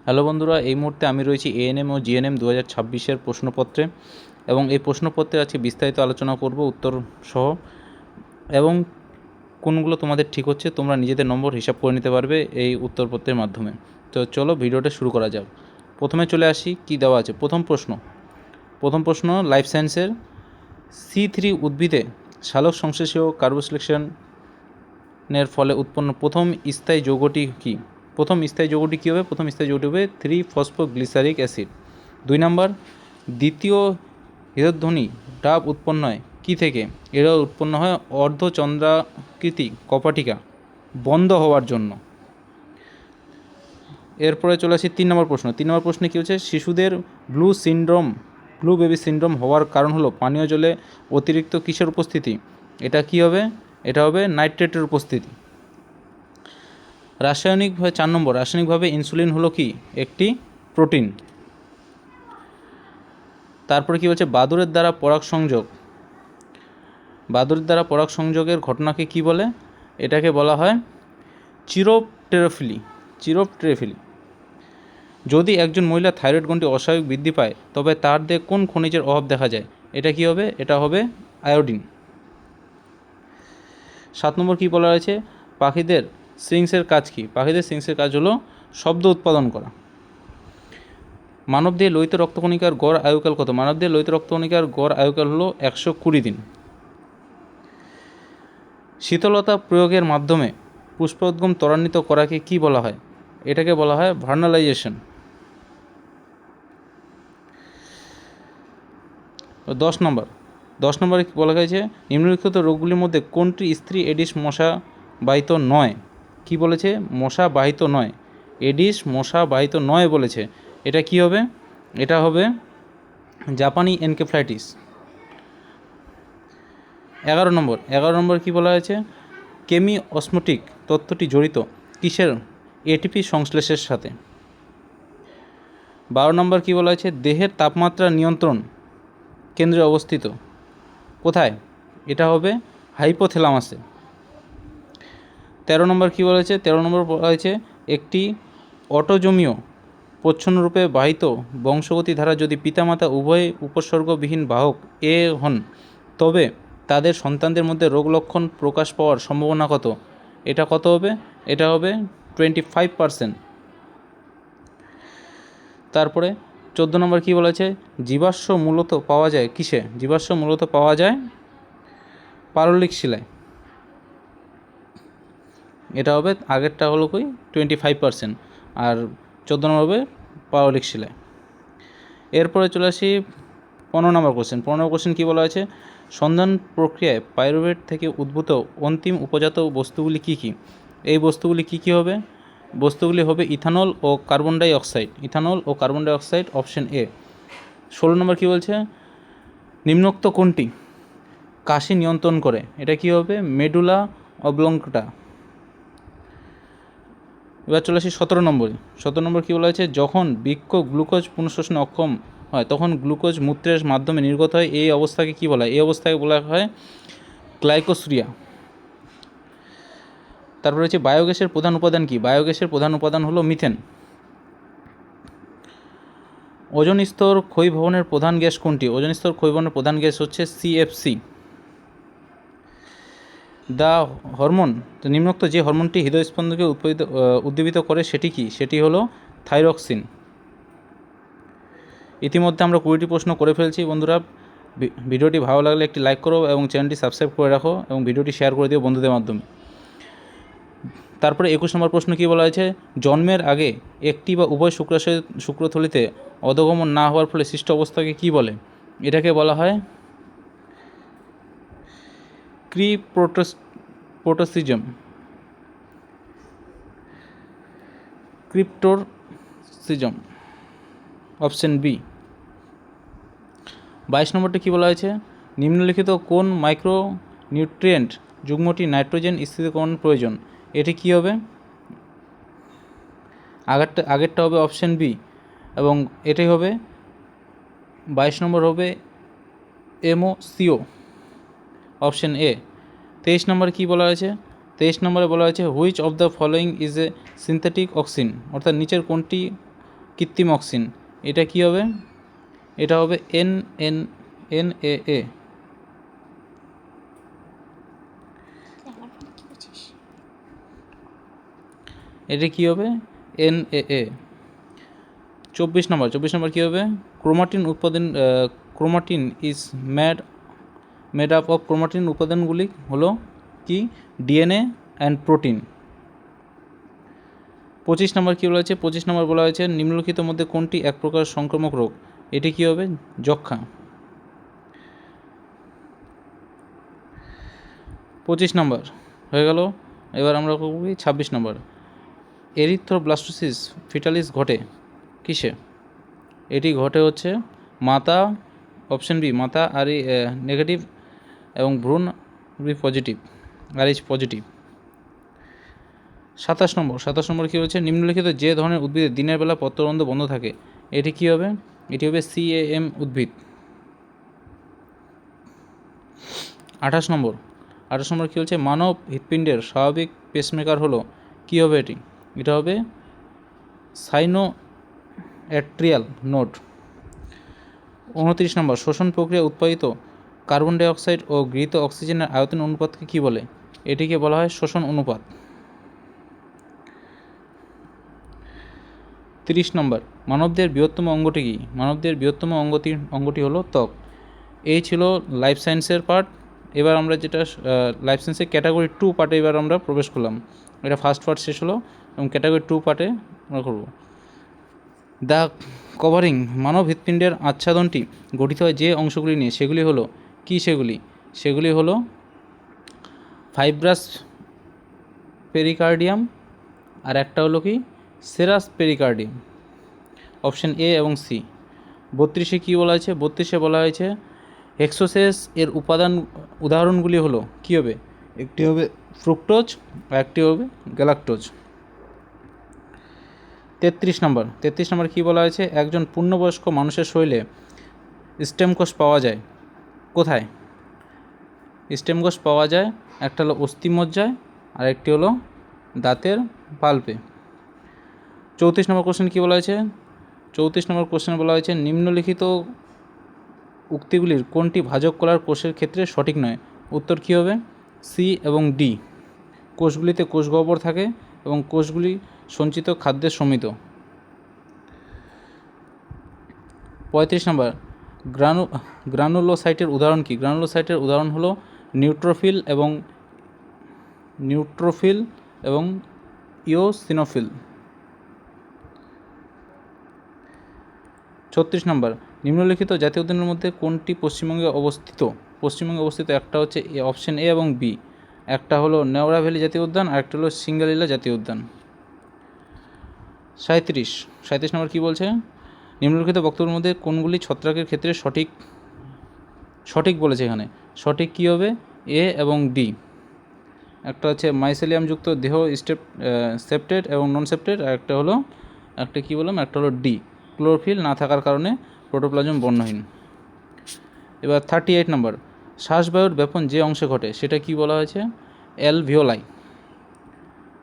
Hello বন্ধুরা, এই মুহূর্তে আমি রয়েছি এএনএম ও জিএনএম 2026-এর প্রশ্নপত্রে এবং এই প্রশ্নপত্রে আজকে বিস্তারিত আলোচনা করব উত্তর সহ, এবং কোনগুলো তোমাদের ঠিক হচ্ছে তোমরা নিজেদের নম্বর হিসাব করে নিতে পারবে এই উত্তরপত্রের মাধ্যমে। তো চলো ভিডিওটা শুরু করা যাক। প্রথমে চলে আসি কি দেওয়া আছে। প্রথম প্রশ্ন লাইফ সায়েন্সের C3 উদ্ভিদে সালোক সংশ্লেষীয় কার্বোসিলেকশনের ফলে উৎপন্ন প্রথম স্থায়ী যৌগটি কী? প্রথম স্থায়ী যৌগটি কী হবে? প্রথম স্থায়ী যৌগটি হবে 3-ফসফোগ্লিসারিক অ্যাসিড। 2 নম্বর, দ্বিতীয় হিরধ্বনি ডাব উৎপন্ন হয় কী থেকে? এরা উৎপন্ন হয় অর্ধচন্দ্রাকৃতি কপাটিকা বন্ধ হওয়ার জন্য। এরপরে চলে আসি 3 নম্বর প্রশ্ন। 3 নম্বর প্রশ্নে কী হচ্ছে? শিশুদের ব্লু বেবি সিনড্রোম হওয়ার কারণ হলো পানীয় জলে অতিরিক্ত কিসের উপস্থিতি? এটা কী হবে? এটা হবে নাইট্রেটের উপস্থিতি। রাসায়নিকভাবে 4 নম্বর, রাসায়নিকভাবে ইনসুলিন হলো কি? একটি প্রোটিন। তারপরে কি বলছে? বাদুড়ের দ্বারা পরাগ সংযোগের ঘটনাকে কি বলে? এটাকে বলা হয় চিরোপটেরোফিলি। যদি একজন মহিলা থাইরয়েড গ্রন্থি অস্বাভাবিক বৃদ্ধি পায় তবে তার দেহে কোন খনিজের অভাব দেখা যায়? এটা কি হবে? এটা হবে আয়োডিন। 7 নম্বর কি বলা হয়েছে? পাখিদের স্ফিংসের কাজ কি? পাখিদের স্ফিংসের কাজ হলো শব্দ উৎপাদন করা। মানবদেহে লোহিত রক্তকণিকার গড় আয়ুকাল কত? মানবদেহে লোহিত রক্তকণিকার গড় আয়ুকাল হলো 120 দিন। শীতলতা প্রয়োগের মাধ্যমে পুষ্পোদ্গম ত্বরান্বিত করাকে কি বলা হয়? এটাকে বলা হয় ভার্নালাইজেশন। 10 নম্বরে বলা হয়েছে নিম্নলিখিত রোগগুলির মধ্যে কোনটি স্ত্রী এডিস মশাবাহিত নয়? কি বলেছে? মশাবাহিত নয়। এডিস মশাবাহিত নয় বলেছে। এটা কি হবে? এটা হবে জাপানি এনকেফ্লাইটিস। 11 নম্বর কি বলা হয়েছে? কেমি অসমোটিক তত্ত্বটি জড়িত কিসের? এটিপি সংশ্লেষের সাথে। 12 নম্বর কি বলা হয়েছে? দেহের তাপমাত্রা নিয়ন্ত্রণ কেন্দ্রে অবস্থিত কোথায়? এটা হবে হাইপোথ্যালামাসে। 13 নম্বর কী বলেছে? 13 নম্বর বলা হয়েছে একটি অটোজোমীয় প্রচ্ছন্নরূপে বাহিত বংশগতি ধারা যদি পিতামাতা উভয় উপসর্গবিহীন বাহক এ হন তবে তাদের সন্তানদের মধ্যে রোগ লক্ষণ প্রকাশ পাওয়ার সম্ভাবনা কত? এটা কত হবে? এটা হবে 25%। তারপরে 14 নম্বর কী বলেছে? জীবাশ্ম মূলত পাওয়া যায় কিসে? জীবাশ্ম মূলত পাওয়া যায় পারলিক শিলায়। এটা হবে, আগেরটা হলো 25%, আর 14 নম্বর হবে পারলিক শিলায়। এরপরে চলে আসি 15 নম্বর কোশ্চেন। 15 নম্বর কোশ্চেন কী বলা হয়েছে? সন্ধান প্রক্রিয়ায় পাইরুভেট থেকে উদ্ভূত অন্তিম উপজাত বস্তুগুলি কী কী? এই বস্তুগুলি কী কী হবে? বস্তুগুলি হবে ইথানল ও carbon dioxide, option A. 16 নম্বর কী বলছে? নিম্নোক্ত কোনটি কাশি নিয়ন্ত্রণ করে? এটা কী হবে? Medulla oblongata. এবার চলে আসি 17 নম্বর কী বলা হয়েছে? যখন বৃক্ক গ্লুকোজ পুনঃশোষণে অক্ষম হয় তখন গ্লুকোজ মূত্রের মাধ্যমে নির্গত হয়, এই অবস্থাকে কী বলা হয়? এই অবস্থাকে বলা হয় গ্লাইকোসুরিয়া। তারপরে হচ্ছে বায়োগ্যাসের প্রধান উপাদান কি? বায়োগ্যাসের প্রধান উপাদান হলো মিথেন। ওজোন স্তর ক্ষয়ীভবনের প্রধান গ্যাস কোনটি? ওজোন স্তর ক্ষয়ীভবনের প্রধান গ্যাস হচ্ছে CFC। দ্য হরমোন, তো নিম্নোক্ত যে হরমোনটি হৃদয়স্পন্দনকে উদ্দীপিত করে সেটি কি? সেটি হলো থাইরক্সিন। ইতিমধ্যে আমরা 20টি প্রশ্ন করে ফেলছি। বন্ধুরা, ভিডিওটি ভালো লাগলে একটি লাইক করো এবং চ্যানেলটি সাবস্ক্রাইব করে রাখো এবং ভিডিওটি শেয়ার করে দিও বন্ধুদের মাধ্যমে। তারপরে 21 নম্বর প্রশ্ন কী বলা হয়েছে? জন্মের আগে একটি বা উভয় শুক্রথলিতে অধোগমন না হওয়ার ফলে সৃষ্ট অবস্থাকে কী বলে? এটাকে বলা হয় ক্রিপ্টোরসিজম, অপশন বি। 22 নম্বরটি কী বলা হয়েছে? নিম্নলিখিত কোন মাইক্রো নিউট্রিয়েন্ট যুগ্মটি নাইট্রোজেন স্থিতিকরণ প্রয়োজন? এটি কী হবে? আগেরটা হবে অপশন বি এবং এটাই হবে 22 নম্বর হবে MOCO, অপশন এ। 23 নম্বরে কী বলা হয়েছে? 23 নম্বরে বলা হয়েছে which of the following is a synthetic auxin, অর্থাৎ নিচের কোনটি কৃত্রিম অক্সিন, এটা কি হবে? এটা হবে NaA। এটা কি হবে? NaA। 24 নম্বর কী হবে? Chromatin is made up of chromatin উপাদানগুলি হলো কি? DNA and protein. 25 নম্বর কী বলা হয়েছে? 25 নম্বর বলা হয়েছে নিম্নলিখিত মধ্যে কোনটি এক প্রকার সংক্রামক রোগ? এটি কী হবে? যক্ষ্মা। 25 নম্বর হয়ে গেল। এবার আমরা করব 26 নম্বর। এরিথ্রোব্লাস্টোসিস ফিটালিস ঘটে কিসে? এটি ঘটে হচ্ছে মাতা, অপশন বি মাতা আর নেগেটিভ এবং ভ্রূণ বি পজিটিভ, RH পজিটিভ। 27 নম্বর কী হচ্ছে? নিম্নলিখিত যে ধরনের উদ্ভিদের দিনের বেলা পত্ররন্ধ্র বন্ধ থাকে এটি কী হবে? এটি হবে CAM উদ্ভিদ। 28 নম্বর কী হচ্ছে? মানব হৃৎপিণ্ডের স্বাভাবিক পেসমেকার হলো কী হবে এটি? এটা হবে সাইনোঅ্যাট্রিয়াল নোড। 29 নম্বর শ্বসন প্রক্রিয়া উৎপাদিত কার্বন ডাইঅক্সাইড ও গৃহীত অক্সিজেনের আয়তন অনুপাতকে কী বলে? এটিকে বলা হয় শ্বসন অনুপাত। 30 নম্বর মানবদের বৃহত্তম অঙ্গটি কী? মানবদের বৃহত্তম অঙ্গটি হলো ত্বক। এই ছিল লাইফ সায়েন্সের পার্ট। এবার আমরা যেটা লাইফ সায়েন্সের ক্যাটাগরি 2 পার্টে এবার আমরা প্রবেশ করলাম। এটা ফার্স্ট পার্ট শেষ হলো এবং ক্যাটাগরি 2 পার্টে আমরা করব। দ্য কভারিং মানব হৃৎপিণ্ডের আচ্ছাদনটি গঠিত হয় যে অংশগুলি নিয়ে, সেগুলি হলো কি? সেগুলি হলো ফাইব্রাস পেরিকার্ডিয়াম আর একটা হলো কি? Serous pericardium. অপশন A এবং C। 32-এ কী বলা হয়েছে? 32-এ বলা হয়েছে হেক্সোসেস এর উদাহরণগুলি হলো কী হবে? একটি হবে ফ্রুক্টোজ আর একটি হবে গ্যালাক্টোজ। 33 নম্বর কী বলা হয়েছে? একজন পূর্ণবয়স্ক মানুষের শরীরে স্টেম কোষ পাওয়া যায় কোথায়? স্টেম কোষ পাওয়া যায় একটা হলো অস্থিমজ্জায় আর একটি হলো দাঁতের পাল্পে। 34 নম্বর কোশ্চেন কী বলা হয়েছে? 34 নম্বর কোশ্চেন বলা হয়েছে নিম্নলিখিত উক্তিগুলির কোনটি ভাজক কলার কোষের ক্ষেত্রে সঠিক নয়? উত্তর কী হবে? C এবং D। কোষগুলিতে কোষ গহ্বর থাকে এবং কোষগুলি সঞ্চিত খাদ্যের সমিত। 35 নম্বর গ্রানুলোসাইটের উদাহরণ কী? গ্রানুলোসাইটের উদাহরণ হলো নিউট্রোফিল এবং ইওসিনোফিল। 36 নম্বর নিম্নলিখিত জাতীয় উদ্যানের মধ্যে কোনটি পশ্চিমবঙ্গে অবস্থিত? একটা হচ্ছে অপশন A এবং B। একটা হলো নেওড়া ভ্যালি জাতীয় উদ্যান আর একটা হলো সিঙ্গালিলা জাতীয় উদ্যান। 37 নম্বর কী বলছে? নিম্নলিখিত বক্তব্যের মধ্যে কোনগুলি ছত্রাকের ক্ষেত্রে সঠিক বলেছে এখানে? সঠিক কী হবে? A এবং D। একটা হচ্ছে মাইসেলিয়ামযুক্ত দেহ সেপ্টেড এবং নন সেপ্টেড আর একটা হলো একটা হলো D ক্লোরোফিল না থাকার কারণে প্রোটোপ্লাজম বর্ণহীন। এবার 38 নম্বর শ্বাসবায়ুর ব্যাপন যে অংশে ঘটে সেটা কি বলা হয়েছে? অ্যালভিওলাই।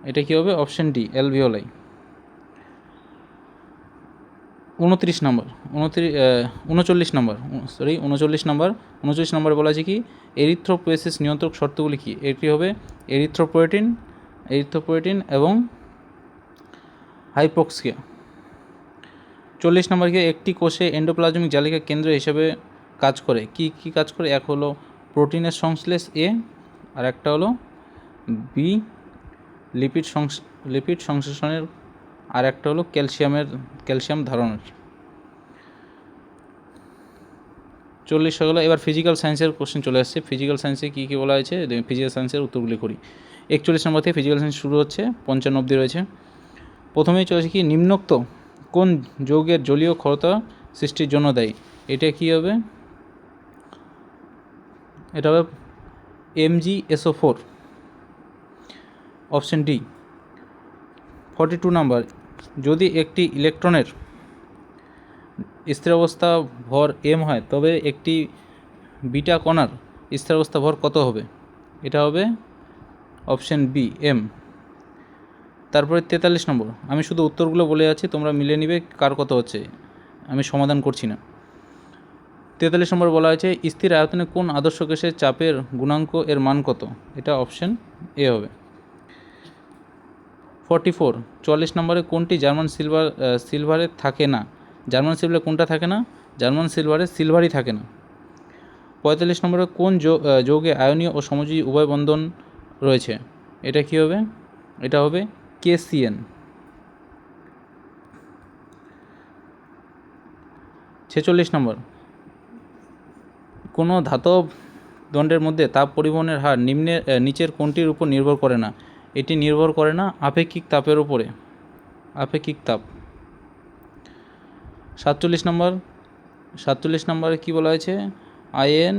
এটা কী হবে? Option D alveoli. 39 নম্বর বলা আছে কি? এরিথ্রোপোয়েসিস নিয়ন্ত্রক শর্তগুলি কি? এটি হবে এরিথ্রোপোয়েটিন এবং হাইপোক্সিয়া। 40 নম্বরকে একটি কোষে এন্ডোপ্লাজমিক জালিকা কেন্দ্র হিসেবে কাজ করে কি কাজ করে? এক হলো প্রোটিনের সংশ্লেষ A আর একটা হলো B লিপিড সংশ্লেষণের আর একটা হলো ক্যালসিয়াম ধারণের। 40 হয়ে গেলো। এবার ফিজিক্যাল সায়েন্সের কোশ্চেন চলে আসছে। ফিজিক্যাল সায়েন্সে কী বলা হয়েছে? ফিজিক্যাল সায়েন্সের উত্তরগুলি করি। 41 নম্বর থেকে ফিজিক্যাল সায়েন্স শুরু হচ্ছে, 55 অবধি রয়েছে। প্রথমেই চলেছে কি? নিম্নোক্ত কোন যৌগের জলীয় ক্ষরতা সৃষ্টির জন্য দেয়? এটা কি হবে? এটা হবে MgSO4। Option D। 42 নম্বর যদি একটি ইলেকট্রনের স্থিরাবস্থা ভর m হয় তবে একটি বিটা কণার স্থিরাবস্থা ভর কত হবে? এটা হবে অপশন B m। তারপরে 43 নম্বর, আমি শুধু উত্তরগুলো বলে যাচ্ছি, তোমরা মিলে নিবে কার কত হচ্ছে, আমি সমাধান করছি না। 43 নম্বর বলা হয়েছে স্থির আয়তনে কোন আদর্শ গ্যাসের চাপের গুণাঙ্ক এর মান কত, এটা অপশন এ হবে। 44 44 নম্বরে কোনটি জার্মান সিলভারে থাকে না, জার্মান সিলভারে কোনটা থাকে না, জার্মান সিলভারে সিলভারই থাকে না। 45 নম্বরে কোন যৌগে আয়নীয় ও সমযোজী উভয় বন্ধন রয়েছে, এটা কি হবে, এটা হবে KCN। 46 নম্বর, কোনো ধাতব দণ্ডের মধ্যে তাপ পরিবহনের হার নিচের কোনটির উপর নির্ভর করে না, এটি নির্ভর করে না আপেক্ষিক তাপের উপরে, আপেক্ষিক তাপ। 47 নম্বরে কী বলা হয়েছে, IN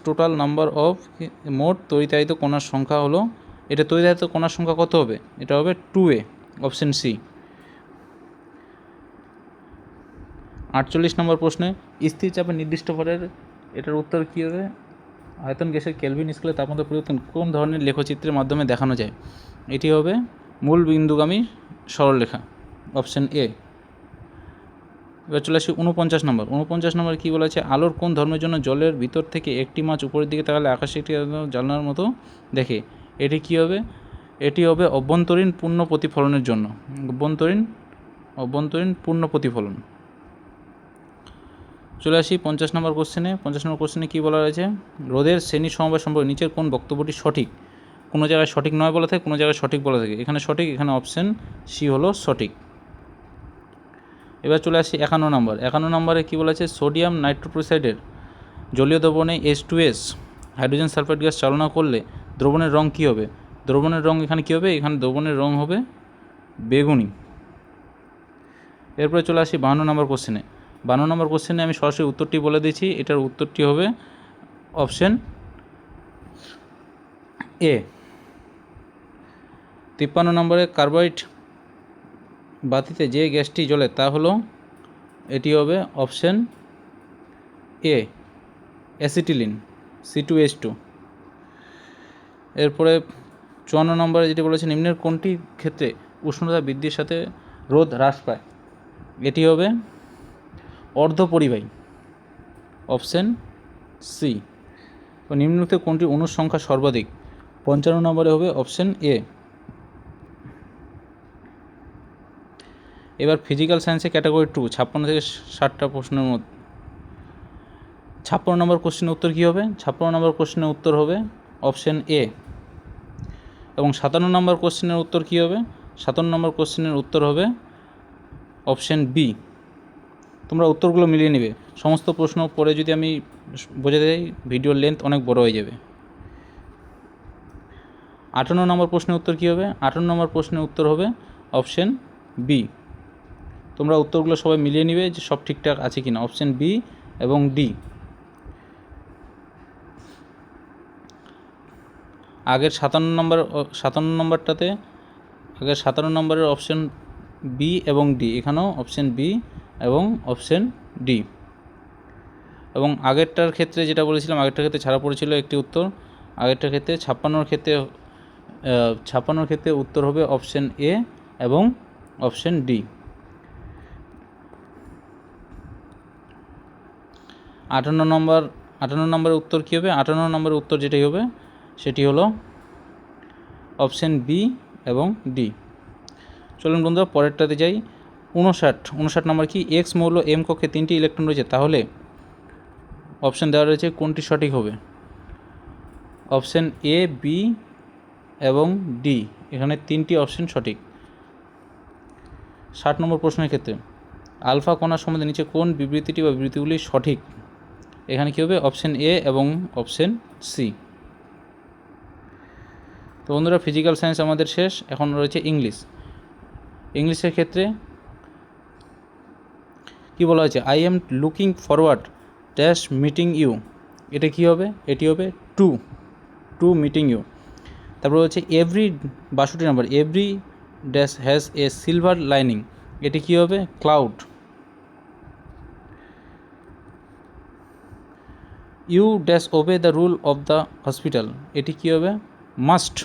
টোটাল নাম্বার অফ মোট তড়িতায়িত কণার সংখ্যা হলো, এটা তড়িতায়িত কণার সংখ্যা কত হবে, এটা হবে 2A, অপশন সি। 48 নম্বর প্রশ্নে স্থির চাপে নির্দিষ্ট ভরের, এটার উত্তর কী হবে, আয়তন গ্যাসের কেলভিন স্কেলে তাপমাত্রা পরিবর্তন কোন ধরনের লেখচিত্রের মাধ্যমে দেখানো যায়, এটি হবে মূল বিন্দুগামী সরলরেখা, অপশন এ। এবার চলে আসি 49 নম্বর। 49 নম্বর কী বলা আছে, আলোর কোন ধর্মের জন্য জলের ভিতর থেকে একটি মাছ উপরের দিকে তাকালে আকাশে একটি জানলার মতো দেখে, এটি কী হবে, এটি হবে অভ্যন্তরীণ পূর্ণ প্রতিফলনের জন্য, অভ্যন্তরীণ পূর্ণ প্রতিফলন। চলে আসি 50 নম্বর কোশ্চেনে। 50 নম্বর কোশ্চেনে কী বলা রয়েছে, রোধের শ্রেণী সমবায় সম্পর্কে নিচের কোন বক্তব্যটি সঠিক, কোনো জায়গায় সঠিক নয় বলা থাকে, কোনো জায়গায় সঠিক বলা থাকে, এখানে সঠিক, এখানে অপশন সি হলো সঠিক। এবার চলে আসি 51 নম্বর। 51 নম্বরে কী বলা আছে, সোডিয়াম নাইট্রোক্লোরাইডের জলীয় দ্রবণে H2S হাইড্রোজেন সালফাইড গ্যাস চালনা করলে দ্রবণের রং কী হবে, দ্রবণের রং এখানে কী হবে, এখানে দ্রবণের রং হবে বেগুনি। এরপরে চলে আসি 52 নম্বর কোশ্চেনে। 52 নম্বর কোশ্চেনে আমি সরাসরি উত্তরটি বলে দিচ্ছি, এটার উত্তরটি হবে অপশন এ। 53 নম্বরে কার্বাইড বাতিতে যে গ্যাসটি জ্বলে তা হলো, এটি হবে অপশন এ, অ্যাসিটিলিন, C2H2। এরপরে 54 নম্বরে যেটি বলেছে, নিম্নের কোনটি ক্ষেত্রে উষ্ণতা বৃদ্ধির সাথে রোধ হ্রাস পায়, এটি হবে অর্ধপরিবাহী, অপশন সি। নিম্নলিখিত কোনটি অণুর সংখ্যা সর্বাধিক, 55 নম্বরে হবে অপশন এ। এবার ফিজিক্যাল সায়েন্সে ক্যাটাগরি 2 56 থেকে 60টা প্রশ্নের মধ্যে 56 নম্বর কোশ্চেনের উত্তর কী হবে, 56 নম্বর কোশ্চেনের উত্তর হবে অপশন এ। এবং 57 নম্বর কোশ্চেনের উত্তর কী হবে, 57 নম্বর কোশ্চেনের উত্তর হবে অপশন বি। তোমরা উত্তরগুলো মিলিয়ে নেবে, সমস্ত প্রশ্ন পরে যদি আমি বোঝাতে যাই ভিডিওর লেন্থ অনেক বড় হয়ে যাবে। 58 নম্বর প্রশ্নের উত্তর কী হবে, 58 নম্বর প্রশ্নের উত্তর হবে অপশন বি। তোমরা উত্তরগুলো সবাই মিলিয়ে নিবে যে সব ঠিকঠাক আছে কিনা, অপশন বি এবং ডি। আগের 57 নম্বরটাতে আগের 57 নম্বরের অপশন বি এবং ডি, এখানেও অপশন বি এবং অপশন ডি। এবং আগেরটার ক্ষেত্রে যেটা বলেছিলাম, আগেরটার ক্ষেত্রে ছাড়া পড়েছিল একটি উত্তর, আগেরটার ক্ষেত্রে 56 ক্ষেত্রে উত্তর হবে অপশন এ এবং অপশন ডি। 58 নম্বরের উত্তর কী হবে, 58 নম্বরের উত্তর যেটাই হবে সেটি হলো অপশন বি এবং ডি। চলুন বন্ধুরা পরেরটাতে যাই। 59 নম্বর কি, এক্স মৌল এম কক্ষে 3টি ইলেকট্রন রয়েছে, তাহলে অপশন দেওয়া রয়েছে কোনটি সঠিক হবে, অপশন এ, বি এবং ডি, এখানে 3টি অপশন সঠিক। 60 নম্বর প্রশ্নের ক্ষেত্রে আলফা কণার সম্বন্ধে নিচে কোন বিবৃতিটি বা বিবৃতিগুলি সঠিক, এখানে কী হবে, অপশন এ এবং অপশন সি। তো বন্ধুরা ফিজিক্যাল সায়েন্স আমাদের শেষ, এখন রয়েছে ইংলিশের ক্ষেত্রে কী বলা হয়েছে, I am looking forward dash meeting you, এটা কী হবে, এটি হবে টু মিটিং ইউ। তারপর হচ্ছে এভরি 62 নম্বর, every dash has a silver lining, এটি কী হবে, cloud. You dash obey the rule of the hospital, এটি কী হবে, must.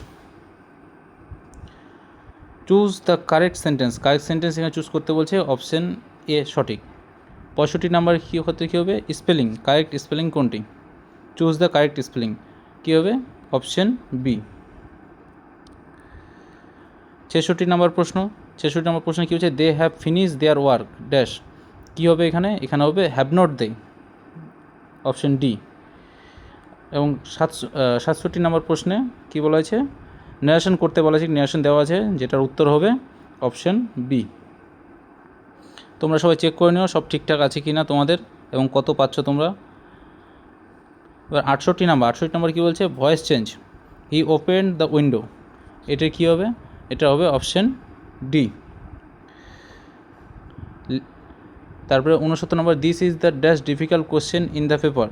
Choose the correct sentence এখানে চুজ করতে বলছে, অপশন এ সঠিক। 65 নাম্বার কী হতে কী হবে, স্পেলিং, কারেক্ট স্পেলিং কোনটি? চুজ দ্য কারেক্ট স্পেলিং কী হবে, অপশন বি। 66 নম্বর প্রশ্ন কী হচ্ছে, they have finish their work dash, কী হবে এখানে হবে have not they, option D. এবং 67 নম্বর প্রশ্নে কী বলা হয়েছে, নারেশন করতে বলা আছে, নারেশন দেওয়া আছে, যেটার উত্তর হবে অপশন বি। তোমরা সবাই চেক করে নিও সব ঠিকঠাক আছে কি না তোমাদের এবং কত পাচ্ছ তোমরা। এবার 68 নম্বর কী বলছে, voice change, he open the window, এটা কী হবে, এটা হবে অপশন ডি। তারপরে 69 number, this is the dash difficult question in the paper,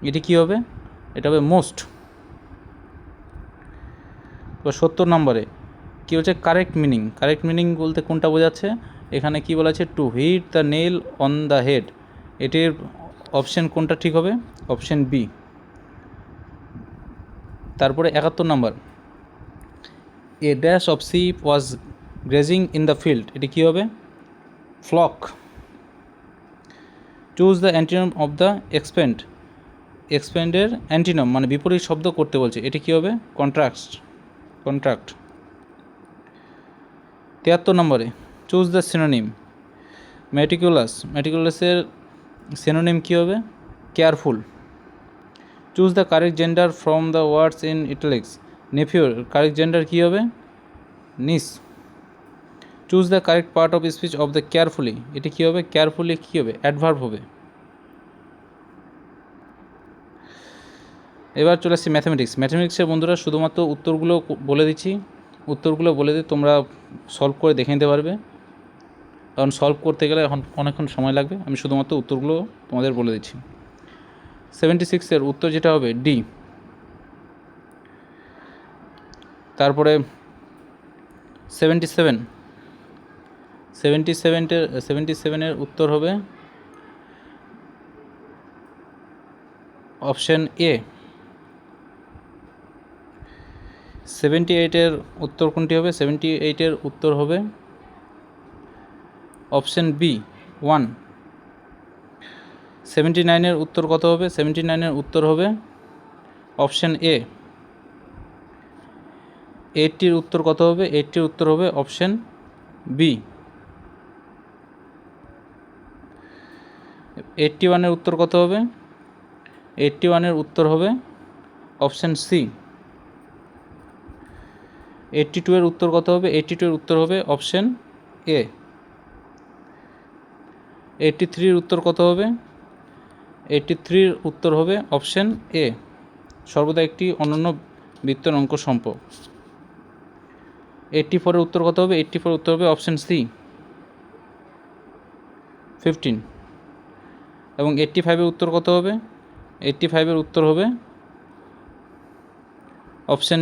এটি কী হবে, এটা হবে মোস্ট। এবার 70 নম্বরে কী হচ্ছে, কারেক্ট মিনিং বলতে কোনটা বোঝাচ্ছে, এখানে কী বলা আছে, to hit the nail on the head, এটির অপশন কোনটা ঠিক হবে, অপশন বি। তারপরে 71 number, a dash of sheep was grazing in the field, এটি কী হবে, flock. Choose the antonym of the এক্সপেন্ডের অ্যান্টিনম মানে বিপরীত শব্দ করতে বলছে, এটি কী হবে, কন্ট্রাক্ট। 73 নম্বরে, চুজ দ্য সিনোনিম, মেটিকুলাসের সিনোনিম কী হবে, careful. Choose the correct gender from the words in italics, নেফিওর কারেক্ট জেন্ডার কী হবে, niece. Choose the correct part of speech of the carefully, এটি কী হবে, কেয়ারফুলি কী হবে, অ্যাডভার্ব হবে। এবার চলে আসছি ম্যাথমেটিক্সের বন্ধুরা, শুধুমাত্র উত্তরগুলো বলে দিচ্ছি, তোমরা সলভ করে দেখে নিতে পারবে, কারণ সলভ করতে গেলে এখন অনেকক্ষণ সময় লাগবে, আমি শুধুমাত্র উত্তরগুলো তোমাদের বলে দিচ্ছি। 76 উত্তর যেটা হবে ডি। তারপরে 77 উত্তর হবে অপশন এ। 78 উত্তর কোনটি হবে, 78 উত্তর হবে অপশন বি 1। 79 উত্তর কত হবে, 79 উত্তর হবে অপশন এ। 80 উত্তর কত হবে, 80 উত্তর হবে অপশন বি। 81 উত্তর কত হবে, 81 উত্তর হবে অপশন সি। 82 উত্তর কত হবে, 82 উত্তর হবে অপশন এ। 83 উত্তর কত হবে, 83 উত্তর হবে অপশন এ, সর্বদা একটি অনন্য বৃত্তের অঙ্ক সম্পর্ক। 84 উত্তর কত হবে, 84 উত্তর হবে অপশন সি 15। এবং 85 উত্তর কত হবে, 85 উত্তর হবে অপশন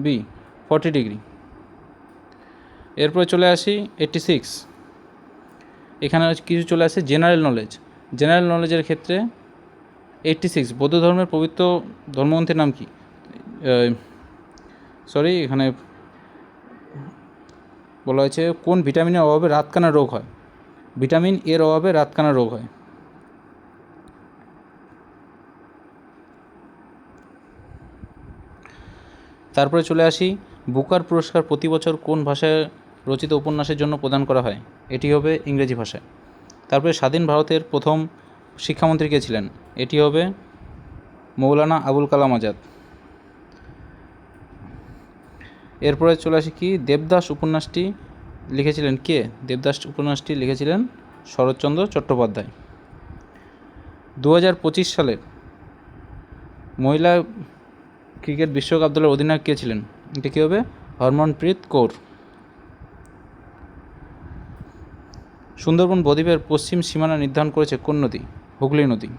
বি 40 ডিগ্রি। এরপরে চলে আসি 86, এখানে কিছু চলে আসে জেনারেল নলেজের ক্ষেত্রে 86 বৌদ্ধ ধর্মের পবিত্র ধর্মগ্রন্থের নাম কি, এখানে বলা হয়েছে কোন ভিটামিনের অভাবে রাতকানা রোগ হয়, ভিটামিন এর অভাবে রাতকানা রোগ হয়। তারপরে চলে আসি বুকার পুরস্কার প্রতি বছর কোন ভাষায় রচিত উপন্যাসের জন্য প্রদান করা হয়, এটি হবে ইংরেজি ভাষায়। তারপরে স্বাধীন ভারতের প্রথম শিক্ষামন্ত্রী কে ছিলেন, এটি হবে মৌলানা আবুল কালাম আজাদ। এরপরে চলে আসি কি, দেবদাস উপন্যাসটি লিখেছিলেন কে, দেবদাস উপন্যাসটি লিখেছিলেন শরৎচন্দ্র চট্টোপাধ্যায়। 2025 সালের মহিলা ক্রিকেট বিশ্বকাপ দলের অধিনায়ক কে ছিলেন, এটি কী হবে, হরমনপ্রীত কৌর। সুন্দরবন বদ্বীপের পশ্চিম সীমানা নির্ধারণ করেছে কোন নদী, হুগলি নদী।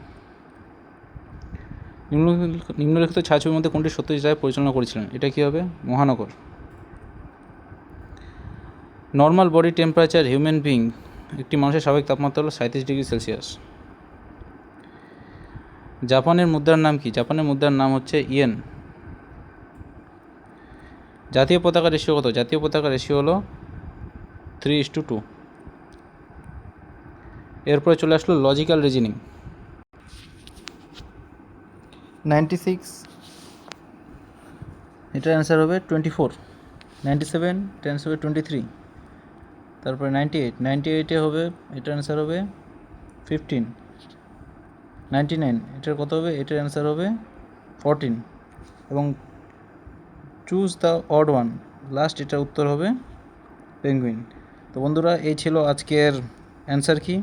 নিম্নলিখিত ছায়াছবির মধ্যে কোনটি সত্যজিৎ রায় পরিচালনা করেছিলেন, এটা কী হবে, মহানগর। Normal body temperature human being, একটি মানুষের স্বাভাবিক তাপমাত্রা হলো 37 ডিগ্রি সেলসিয়াস। জাপানের মুদ্রার নাম কি, জাপানের মুদ্রার নাম হচ্ছে ইয়েন। জাতীয় পতাকা রেশিও কত? জাতীয় পতাকা রেশিও হলো 3:2। এরপরে চলে আসলো লজিক্যাল রিজনিং। 96, এটার অ্যান্সার হবে 24। 97, এটার অ্যান্সার হবে 23। তারপরে 98 হবে, এটার অ্যান্সার হবে 15। 99, এটার কত হবে? এটার অ্যান্সার হবে 14। এবং choose the odd one, last এটার উত্তর হবে পেঙ্গুইন। তো বন্ধুরা, এই ছিল আজকের অ্যান্সার কি।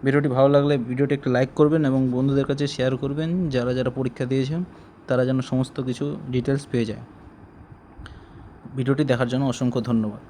ভিডিওটি ভালো লাগলে ভিডিওটি একটু লাইক করবেন এবং বন্ধুদের কাছে শেয়ার করবেন, যারা যারা পরীক্ষা দিয়েছেন তারা যেন সমস্ত কিছু ডিটেলস পেয়ে যায়। ভিডিওটি দেখার জন্য অসংখ্য ধন্যবাদ।